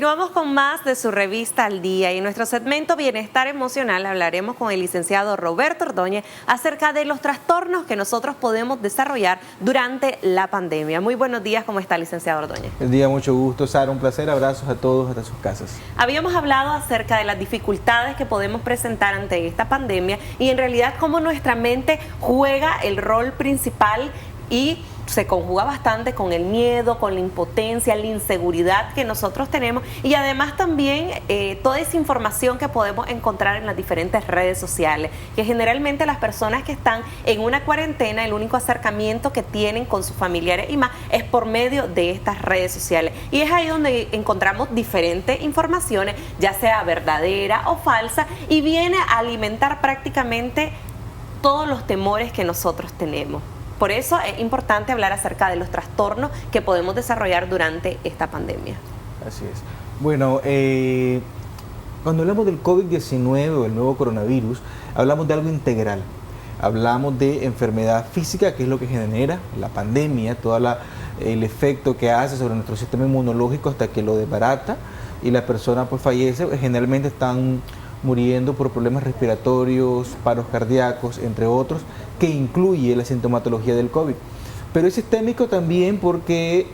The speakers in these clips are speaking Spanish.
Continuamos con más de su revista Al Día y en nuestro segmento Bienestar Emocional hablaremos con el licenciado Roberto Ordóñez acerca de los trastornos que nosotros podemos desarrollar durante la pandemia. Muy buenos días, ¿cómo está, licenciado Ordóñez? El día, mucho gusto, Sara, un placer, abrazos a todos hasta sus casas. Habíamos hablado acerca de las dificultades que podemos presentar ante esta pandemia y en realidad cómo nuestra mente juega el rol principal y se conjuga bastante con el miedo, con la impotencia, la inseguridad que nosotros tenemos y además también toda esa información que podemos encontrar en las diferentes redes sociales, que generalmente las personas que están en una cuarentena, el único acercamiento que tienen con sus familiares y más es por medio de estas redes sociales. Y es ahí donde encontramos diferentes informaciones, ya sea verdadera o falsa, y viene a alimentar prácticamente todos los temores que nosotros tenemos. Por eso es importante hablar acerca de los trastornos que podemos desarrollar durante esta pandemia. Así es. Bueno, cuando hablamos del COVID-19 o el nuevo coronavirus, hablamos de algo integral. Hablamos de enfermedad física, que es lo que genera la pandemia, todo el efecto que hace sobre nuestro sistema inmunológico hasta que lo desbarata y la persona pues fallece. Generalmente están muriendo por problemas respiratorios, paros cardíacos, entre otros, que incluye la sintomatología del COVID. Pero es sistémico también porque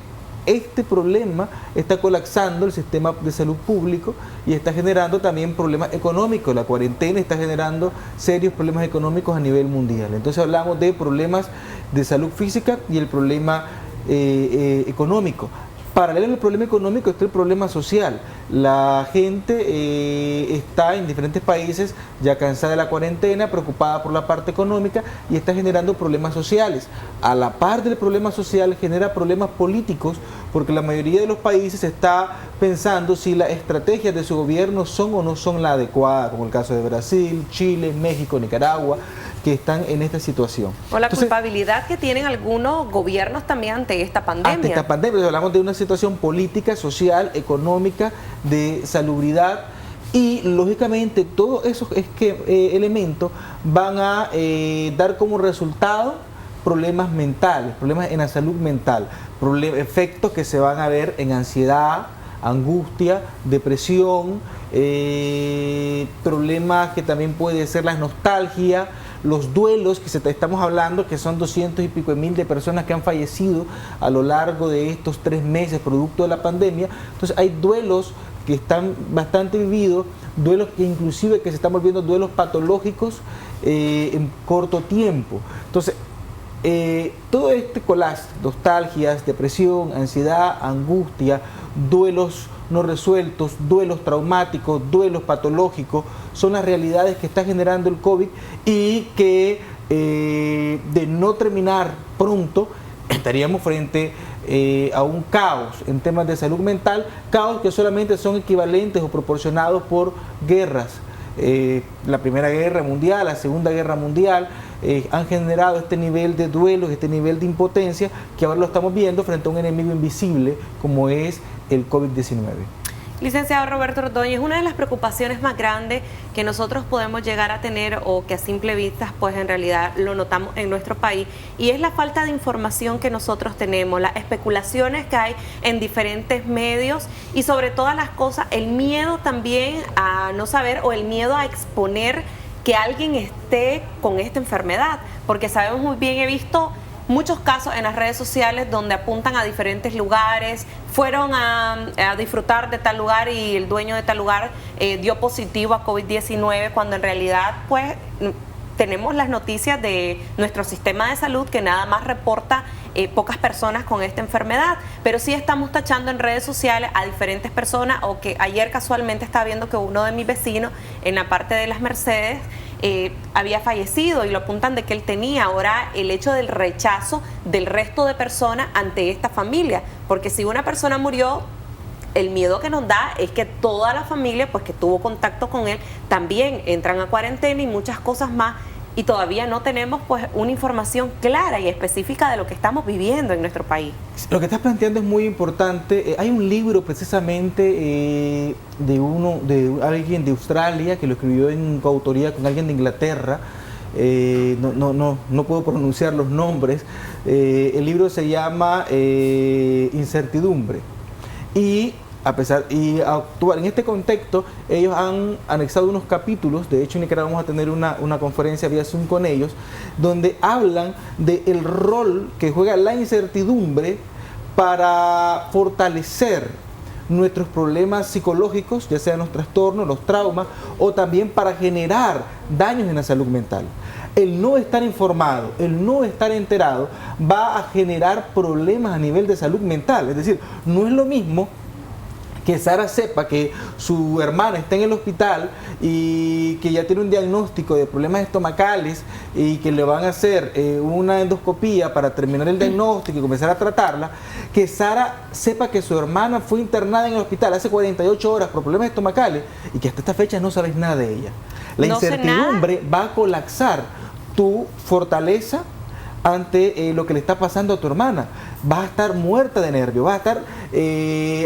este problema está colapsando el sistema de salud público y está generando también problemas económicos. La cuarentena está generando serios problemas económicos a nivel mundial. Entonces hablamos de problemas de salud física y el problema económico. Paralelo al problema económico está el problema social. La gente está en diferentes países ya cansada de la cuarentena, preocupada por la parte económica y está generando problemas sociales. A la par del problema social genera problemas políticos porque la mayoría de los países está pensando si las estrategias de su gobierno son o no son la adecuada, como el caso de Brasil, Chile, México, Nicaragua, que están en esta situación. O la culpabilidad que tienen algunos gobiernos también ante esta pandemia. Ante esta pandemia, hablamos de una situación política, social, económica, de salubridad y lógicamente todos esos elementos van a dar como resultado problemas mentales, problemas en la salud mental, efectos que se van a ver en ansiedad, angustia, depresión, problemas que también puede ser la nostalgia, los duelos que estamos hablando, que son 200 y pico de mil de personas que han fallecido a lo largo de estos 3 meses producto de la pandemia. Entonces hay duelos que están bastante vividos, duelos que inclusive que se están volviendo duelos patológicos en corto tiempo. Entonces todo este collage, nostalgias, depresión, ansiedad, angustia, duelos no resueltos, duelos traumáticos, duelos patológicos, son las realidades que está generando el COVID y que de no terminar pronto estaríamos frente a un caos en temas de salud mental, caos que solamente son equivalentes o proporcionados por guerras. La Primera Guerra Mundial, la Segunda Guerra Mundial, han generado este nivel de duelos, este nivel de impotencia que ahora lo estamos viendo frente a un enemigo invisible como es el COVID-19. Licenciado Roberto Ordóñez, una de las preocupaciones más grandes que nosotros podemos llegar a tener o que a simple vista pues en realidad lo notamos en nuestro país y es la falta de información que nosotros tenemos, las especulaciones que hay en diferentes medios y sobre todas las cosas el miedo también a no saber o el miedo a exponer que alguien esté con esta enfermedad, porque sabemos muy bien, he visto muchos casos en las redes sociales donde apuntan a diferentes lugares, fueron a disfrutar de tal lugar y el dueño de tal lugar dio positivo a COVID-19 cuando en realidad pues tenemos las noticias de nuestro sistema de salud que nada más reporta pocas personas con esta enfermedad, pero sí estamos tachando en redes sociales a diferentes personas o que ayer casualmente estaba viendo que uno de mis vecinos en la parte de las Mercedes había fallecido y lo apuntan de que él tenía. Ahora el hecho del rechazo del resto de personas ante esta familia, porque si una persona murió, el miedo que nos da es que toda la familia pues que tuvo contacto con él también entran a cuarentena y muchas cosas más y todavía no tenemos pues una información clara y específica de lo que estamos viviendo en nuestro país. Lo que estás planteando es muy importante. Hay un libro precisamente de alguien de Australia que lo escribió en coautoría con alguien de Inglaterra. No puedo pronunciar los nombres. El libro se llama Incertidumbre y a pesar y actuar en este contexto, ellos han anexado unos capítulos. De hecho, en Nicaragua vamos a tener una conferencia vía Zoom con ellos, donde hablan del rol que juega la incertidumbre para fortalecer nuestros problemas psicológicos, ya sean los trastornos, los traumas, o también para generar daños en la salud mental. El no estar informado, el no estar enterado, va a generar problemas a nivel de salud mental. Es decir, no es lo mismo que Sara sepa que su hermana está en el hospital y que ya tiene un diagnóstico de problemas estomacales y que le van a hacer una endoscopía para terminar el diagnóstico y comenzar a tratarla, que Sara sepa que su hermana fue internada en el hospital hace 48 horas por problemas estomacales y que hasta esta fecha no sabes nada de ella. La incertidumbre va a colapsar tu fortaleza ante lo que le está pasando a tu hermana. Vas a estar muerta de nervios, vas a estar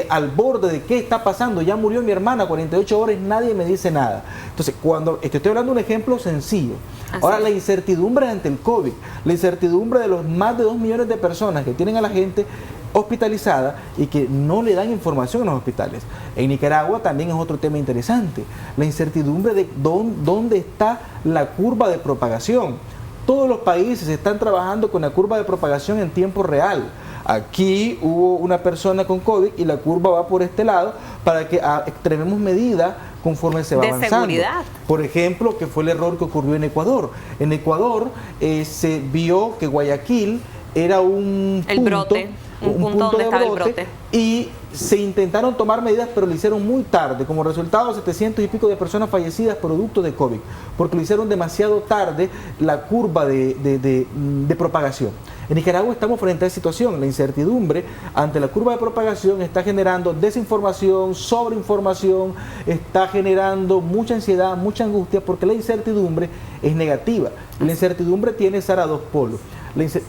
al borde de qué está pasando. Ya murió mi hermana, 48 horas, nadie me dice nada. Entonces, cuando estoy hablando de un ejemplo sencillo. Ahora, la incertidumbre ante el COVID, la incertidumbre de los más de 2 millones de personas que tienen a la gente hospitalizada y que no le dan información en los hospitales. En Nicaragua también es otro tema interesante, la incertidumbre de dónde está la curva de propagación. Todos los países están trabajando con la curva de propagación en tiempo real. Aquí hubo una persona con COVID y la curva va por este lado para que extrememos medidas conforme se va avanzando. Seguridad. Por ejemplo, que fue el error que ocurrió en Ecuador. En Ecuador se vio que Guayaquil era un punto donde estaba el brote. Y se intentaron tomar medidas, pero lo hicieron muy tarde. Como resultado, 700 y pico de personas fallecidas producto de COVID, porque lo hicieron demasiado tarde la curva de propagación. En Nicaragua estamos frente a esa situación. La incertidumbre ante la curva de propagación está generando desinformación, sobreinformación, está generando mucha ansiedad, mucha angustia, porque la incertidumbre es negativa. La incertidumbre tiene, Sara, dos polos.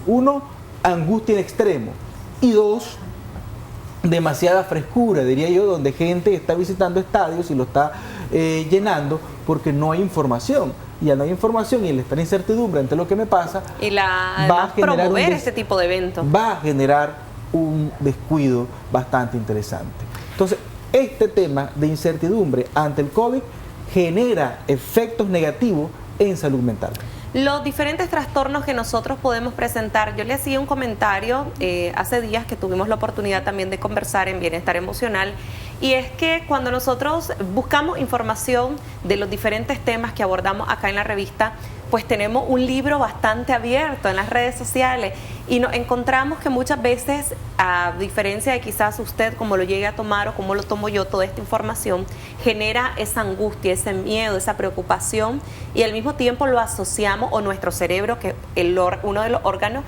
Uno, angustia en extremo. Y dos, demasiada frescura, diría yo, donde gente está visitando estadios y lo está llenando porque no hay información. Y al no hay información y el estar en incertidumbre ante lo que me pasa, y va a promover este tipo de eventos. Va a generar un descuido bastante interesante. Entonces, este tema de incertidumbre ante el COVID genera efectos negativos en salud mental. Los diferentes trastornos que nosotros podemos presentar, yo le hacía un comentario hace días que tuvimos la oportunidad también de conversar en bienestar emocional, y es que cuando nosotros buscamos información de los diferentes temas que abordamos acá en la revista, pues tenemos un libro bastante abierto en las redes sociales y nos encontramos que muchas veces, a diferencia de quizás usted como lo llegue a tomar o como lo tomo yo, toda esta información genera esa angustia, ese miedo, esa preocupación, y al mismo tiempo lo asociamos, o nuestro cerebro, que es uno de los órganos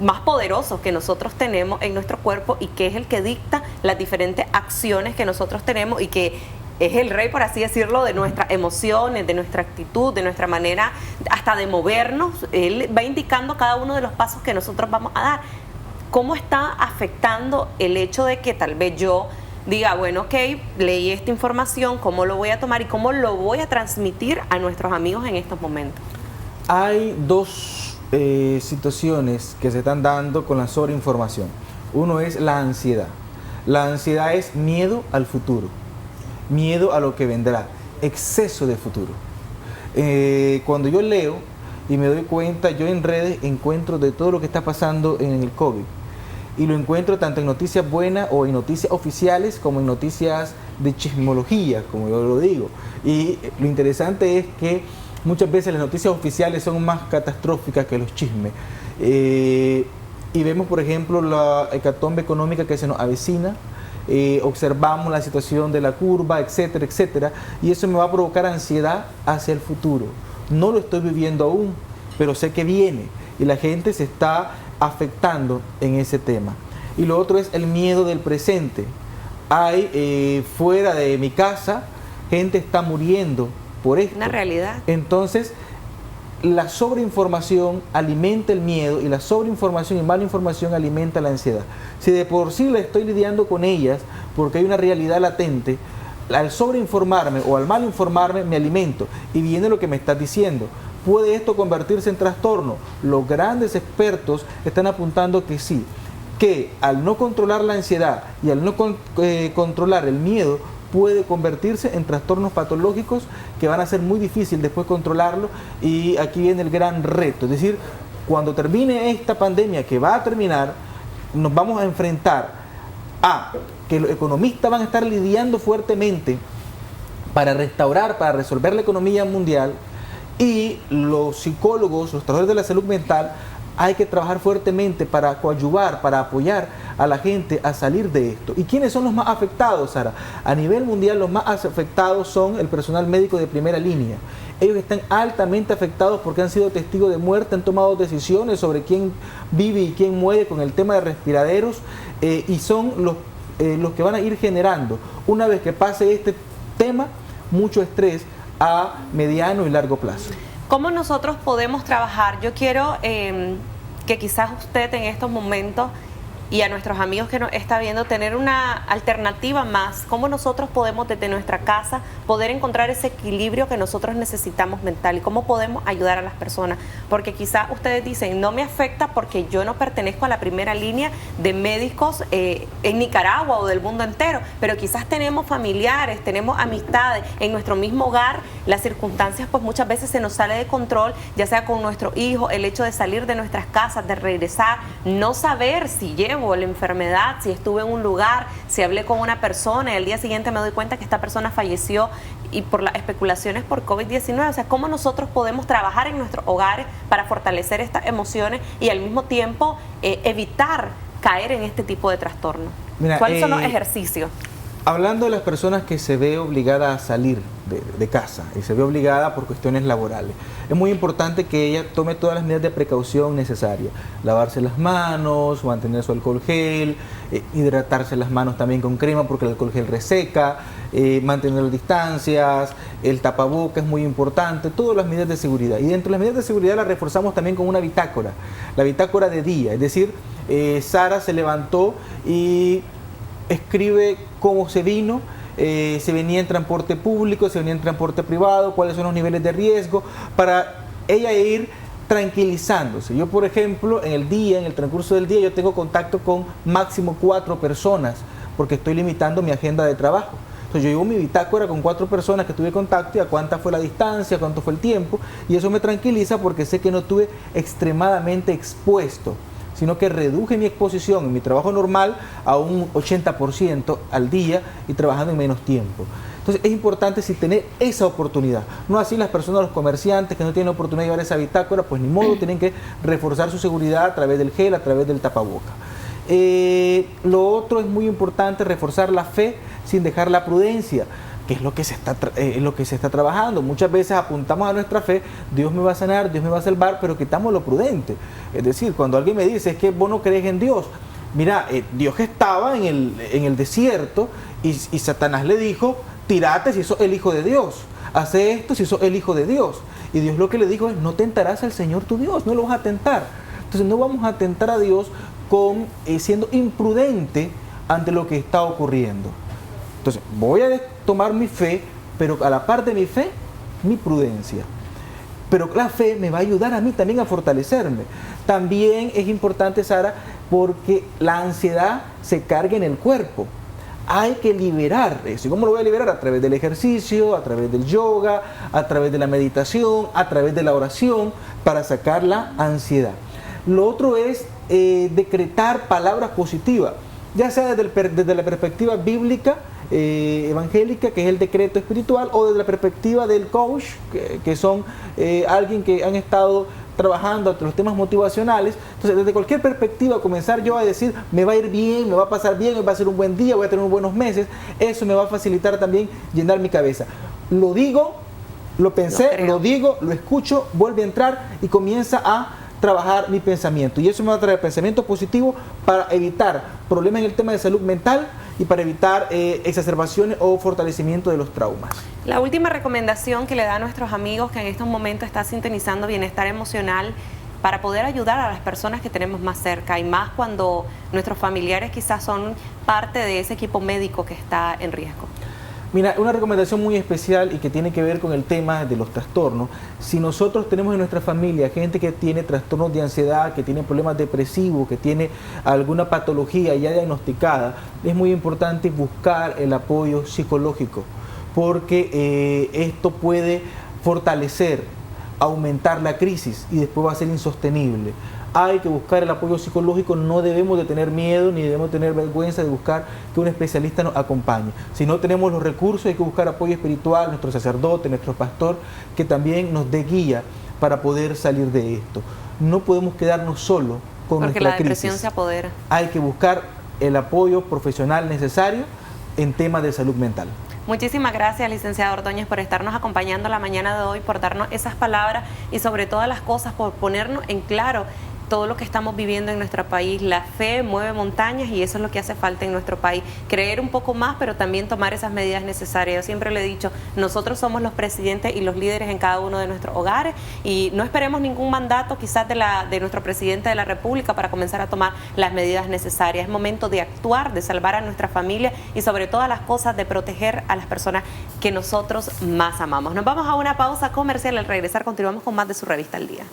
más poderosos que nosotros tenemos en nuestro cuerpo y que es el que dicta las diferentes acciones que nosotros tenemos y que es el rey, por así decirlo, de nuestras emociones, de nuestra actitud, de nuestra manera hasta de movernos. Él va indicando cada uno de los pasos que nosotros vamos a dar. ¿Cómo está afectando el hecho de que tal vez yo diga, bueno, ok, leí esta información, cómo lo voy a tomar y cómo lo voy a transmitir a nuestros amigos en estos momentos? Hay dos situaciones que se están dando con la sobreinformación. Uno es la ansiedad. La ansiedad es miedo al futuro. Miedo a lo que vendrá, exceso de futuro. Cuando yo leo y me doy cuenta, yo en redes encuentro de todo lo que está pasando en el COVID. Y lo encuentro tanto en noticias buenas o en noticias oficiales como en noticias de chismología, como yo lo digo. Y lo interesante es que muchas veces las noticias oficiales son más catastróficas que los chismes. Y vemos, por ejemplo, la hecatombe económica que se nos avecina. Observamos la situación de la curva, etcétera, etcétera, y eso me va a provocar ansiedad hacia el futuro. No lo estoy viviendo aún, pero sé que viene y la gente se está afectando en ese tema. Y lo otro es el miedo del presente. Hay fuera de mi casa, gente está muriendo por esto. Una realidad. Entonces, la sobreinformación alimenta el miedo y la sobreinformación y mala información alimenta la ansiedad. Si de por sí la estoy lidiando con ellas porque hay una realidad latente, al sobreinformarme o al mal informarme me alimento. Y viene lo que me estás diciendo. ¿Puede esto convertirse en trastorno? Los grandes expertos están apuntando que sí. que al no controlar la ansiedad y al no controlar el miedo, puede convertirse en trastornos patológicos que van a ser muy difícil después controlarlo, y aquí viene el gran reto. Es decir, cuando termine esta pandemia, que va a terminar, nos vamos a enfrentar a que los economistas van a estar lidiando fuertemente para restaurar, para resolver la economía mundial, y los psicólogos, los trabajadores de la salud mental, hay que trabajar fuertemente para coadyuvar, para apoyar a la gente a salir de esto. ¿Y quiénes son los más afectados, Sara? A nivel mundial, los más afectados son el personal médico de primera línea. Ellos están altamente afectados porque han sido testigos de muerte, han tomado decisiones sobre quién vive y quién muere con el tema de respiraderos, y son los que van a ir generando, una vez que pase este tema, mucho estrés a mediano y largo plazo. ¿Cómo nosotros podemos trabajar? Yo quiero que quizás usted en estos momentos, y a nuestros amigos que nos está viendo, tener una alternativa más. ¿Cómo nosotros podemos desde nuestra casa poder encontrar ese equilibrio que nosotros necesitamos mental? ¿Y cómo podemos ayudar a las personas? Porque quizás ustedes dicen, no me afecta porque yo no pertenezco a la primera línea de médicos en Nicaragua o del mundo entero, pero quizás tenemos familiares, tenemos amistades en nuestro mismo hogar. Las circunstancias pues muchas veces se nos sale de control, ya sea con nuestro hijo, el hecho de salir de nuestras casas, de regresar, no saber si llevo la enfermedad, si estuve en un lugar, si hablé con una persona y al día siguiente me doy cuenta que esta persona falleció, y por las especulaciones por COVID-19. O sea, ¿cómo nosotros podemos trabajar en nuestros hogares para fortalecer estas emociones y al mismo tiempo evitar caer en este tipo de trastornos? ¿Cuáles son los ejercicios? Hablando de las personas que se ve obligada a salir de casa y se ve obligada por cuestiones laborales, es muy importante que ella tome todas las medidas de precaución necesarias: lavarse las manos, mantener su alcohol gel, hidratarse las manos también con crema porque el alcohol gel reseca, mantener las distancias, el tapaboca es muy importante, todas las medidas de seguridad. Y dentro de las medidas de seguridad las reforzamos también con una bitácora, la bitácora de día, es decir, Sara se levantó y escribe cómo se vino, se venía en transporte público, se venía en transporte privado, cuáles son los niveles de riesgo, para ella ir tranquilizándose. Yo, por ejemplo, en el transcurso del día, yo tengo contacto con máximo 4 personas, porque estoy limitando mi agenda de trabajo. Entonces yo llevo mi bitácora con 4 personas que tuve contacto y a cuánta fue la distancia, cuánto fue el tiempo, y eso me tranquiliza porque sé que no estuve extremadamente expuesto, sino que reduje mi exposición en mi trabajo normal a un 80% al día y trabajando en menos tiempo. Entonces es importante tener esa oportunidad. No así las personas, los comerciantes que no tienen la oportunidad de llevar esa bitácora, pues ni modo, tienen que reforzar su seguridad a través del gel, a través del tapaboca. Lo otro es muy importante, reforzar la fe sin dejar la prudencia, que es lo que se está trabajando. Muchas veces apuntamos a nuestra fe, Dios me va a sanar, Dios me va a salvar, pero quitamos lo prudente. Es decir, cuando alguien me dice, es que vos no crees en Dios, mira, Dios estaba en el desierto y Satanás le dijo, tirate si sos el Hijo de Dios, hace esto si sos el Hijo de Dios. Y Dios lo que le dijo es, no tentarás al Señor tu Dios, no lo vas a tentar. Entonces no vamos a tentar a Dios siendo imprudente ante lo que está ocurriendo. Entonces voy a tomar mi fe, pero a la par de mi fe, mi prudencia. Pero la fe me va a ayudar a mí también a fortalecerme. También es importante, Sara, porque la ansiedad se carga en el cuerpo. Hay que liberar eso. ¿Y cómo lo voy a liberar? A través del ejercicio, a través del yoga, a través de la meditación, a través de la oración, para sacar la ansiedad. Lo otro es decretar palabras positivas, ya sea desde la perspectiva bíblica, evangélica, que es el decreto espiritual, o desde la perspectiva del coach, que son alguien que han estado trabajando los temas motivacionales. Entonces, desde cualquier perspectiva, comenzar yo a decir, me va a ir bien, me va a pasar bien, me va a ser un buen día, voy a tener unos buenos meses, eso me va a facilitar también llenar mi cabeza. Lo digo, lo pensé, lo digo, lo escucho, vuelve a entrar y comienza a trabajar mi pensamiento, y eso me va a traer pensamiento positivo para evitar problemas en el tema de salud mental y para evitar exacerbaciones o fortalecimiento de los traumas. La última recomendación que le da a nuestros amigos que en estos momentos están sintonizando bienestar emocional para poder ayudar a las personas que tenemos más cerca, y más cuando nuestros familiares quizás son parte de ese equipo médico que está en riesgo. Mira, una recomendación muy especial y que tiene que ver con el tema de los trastornos. Si nosotros tenemos en nuestra familia gente que tiene trastornos de ansiedad, que tiene problemas depresivos, que tiene alguna patología ya diagnosticada, es muy importante buscar el apoyo psicológico, porque esto puede fortalecer, aumentar la crisis y después va a ser insostenible. Hay que buscar el apoyo psicológico, no debemos de tener miedo ni debemos tener vergüenza de buscar que un especialista nos acompañe. Si no tenemos los recursos, hay que buscar apoyo espiritual, nuestro sacerdote, nuestro pastor, que también nos dé guía para poder salir de esto. No podemos quedarnos solos con nuestra crisis. Porque la depresión se apodera. Hay que buscar el apoyo profesional necesario en temas de salud mental. Muchísimas gracias, licenciado Ordóñez, por estarnos acompañando la mañana de hoy, por darnos esas palabras y sobre todas las cosas, por ponernos en claro todo lo que estamos viviendo en nuestro país. La fe mueve montañas y eso es lo que hace falta en nuestro país. Creer un poco más, pero también tomar esas medidas necesarias. Yo siempre le he dicho, nosotros somos los presidentes y los líderes en cada uno de nuestros hogares y no esperemos ningún mandato quizás de nuestro presidente de la República para comenzar a tomar las medidas necesarias. Es momento de actuar, de salvar a nuestra familia y sobre todas las cosas de proteger a las personas que nosotros más amamos. Nos vamos a una pausa comercial. Al regresar continuamos con más de su revista al día.